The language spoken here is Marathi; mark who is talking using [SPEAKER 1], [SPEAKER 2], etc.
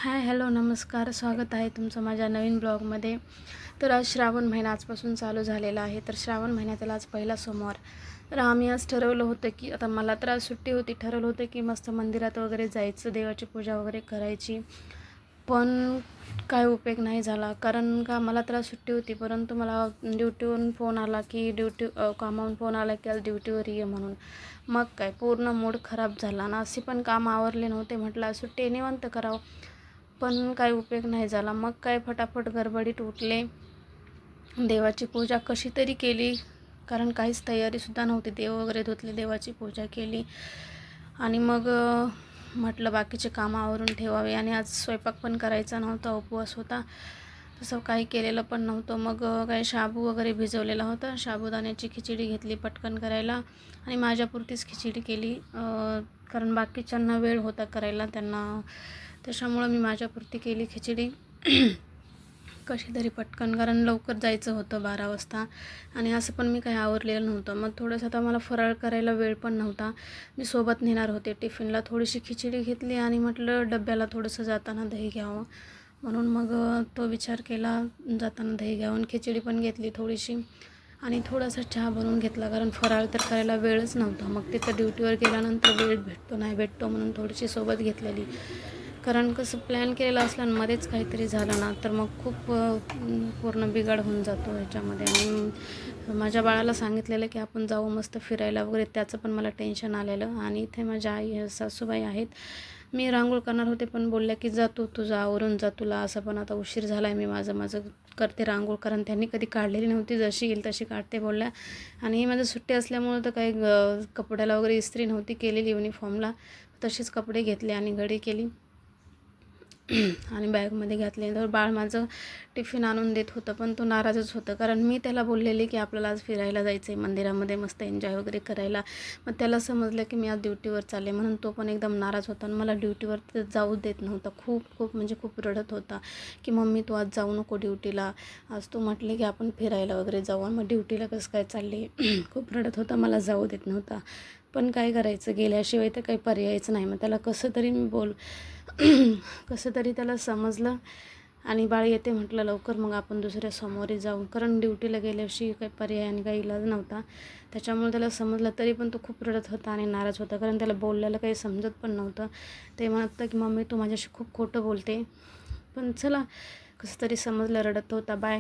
[SPEAKER 1] हाय हॅलो नमस्कार, स्वागत आहे तुमचं माझ्या नवीन ब्लॉगमध्ये. तर आज श्रावण महिना आजपासून चालू झालेला आहे. तर श्रावण महिन्यातील आज पहिला सोमवार. तर आम्ही आज ठरवलं होतं की आता मला तर आज सुट्टी होती, ठरवलं होतं की मस्त मंदिरात वगैरे जायचं, देवाची पूजा वगैरे करायची. पण काय उपयोग नाही झाला, कारण का मला तर आज सुट्टी होती, परंतु मला ड्युटीवरून फोन आला की कामावरून फोन आला की आज ड्युटीवर ये म्हणून. मग काय पूर्ण मूड खराब झाला ना. असे पण काम आवरले नव्हते, म्हटलं आज सुट्टी निवांत करावं, पण काही उपयोग नाही झाला. मग काय फटाफट गडबडीत उठले, देवाची पूजा कशी तरी केली, कारण काहीच तयारीसुद्धा नव्हती. देव वगैरे धुतले, देवाची पूजा केली आणि मग म्हटलं बाकीचे कामं आवरून ठेवावे. आणि आज स्वयंपाक पण करायचा नव्हता, उपवास होता, तसं काही केलेलं पण नव्हतं. मग काही शाबू वगैरे भिजवलेला होता, साबुदाण्याची खिचडी घेतली पटकन करायला आणि माझ्यापुरतीच खिचडी केली, कारण बाकीच्यांना वेळ होता करायला त्यांना, त्याच्यामुळं मी माझ्यापुरती केली खिचडी कशी तरी पटकन, कारण लवकर जायचं होतं 12 वाजता आणि असं पण मी काही आवरलेलं नव्हतं. मग थोडंसं आता मला फराळ करायला वेळ पण नव्हता, मी सोबत नेणार होते टिफिनला. थोडीशी खिचडी घेतली आणि म्हटलं डब्याला थोडंसं जाताना दही घ्यावं, म्हणून मग तो विचार केला, जाताना दही घ्यावं. खिचडी पण घेतली थोडीशी आणि थोडासा चहा बनवून घेतला, कारण फराळ तर करायला वेळच नव्हता. मग तिथं ड्युटीवर गेल्यानंतर वेळ भेटतो नाही भेटतो म्हणून थोडीशी सोबत घेतलेली, कारण कसं प्लॅन केलेलं असलं आणि मध्येच काहीतरी झालं ना तर मग खूप पूर्ण बिघाड होऊन जातो ह्याच्यामध्ये. आणि माझ्या बाळाला सांगितलेलं की आपण जाऊ मस्त फिरायला वगैरे, त्याचं पण मला टेन्शन आलेलं. आणि इथे माझ्या सासूबाई आहेत. मी रांगोळ करणार होते पण बोलल्या की जा तुझं आवरून जा, तुला असं पण आता उशीर झाला आहे, मी माझं करते रांगोळ, कारण त्यांनी कधी काढलेली नव्हती, जशी येईल तशी काढते बोलल्या. आणि माझं सुट्टी असल्यामुळं तर काही कपड्याला वगैरे इस्त्री नव्हती केलेली युनिफॉर्मला, तसेच कपडे घेतले आणि घडी केली आणि बॅगमध्ये घातले. तर बाळ माझं टिफिन आणून देत होतं, पण तो नाराजच होतं, कारण मी त्याला बोललेली की आपल्याला आज फिरायला जायचं आहे मंदिरामध्ये, मस्त एन्जॉय वगैरे करायला. मग त्याला समजलं की मी आज ड्युटीवर चालले, म्हणून तो पण एकदम नाराज होता आणि मला ड्युटीवर जाऊ देत नव्हता. खूप म्हणजे खूप रडत होता की मम्मी तू आज जाऊ नको ड्युटीला. आज तू म्हटले की आपण फिरायला वगैरे जाऊ, मग ड्युटीला कसं काय चालले खूप रडत होता, मला जाऊ देत नव्हता. पण काय करायचं, गेल्याशिवाय तर काही पर्यायच नाही. मग त्याला कसं तरी कसं तरी त्याला समजलं आणि बाळ येते म्हटलं लवकर, मग आपण दुसऱ्या सोमवारी जाऊ, कारण ड्युटीला गेल्याशिवाय काही पर्याय आणि काही इलाज नव्हता. त्याच्यामुळे त्याला समजलं, तरी पण तो खूप रडत होता आणि नाराज होता, कारण त्याला बोललेलं काही समजत पण नव्हतं. ते म्हणत की मम्मी तू माझ्याशी खूप खोटं बोलते, पण चला कसं तरी समजलं, रडत होता. बाय.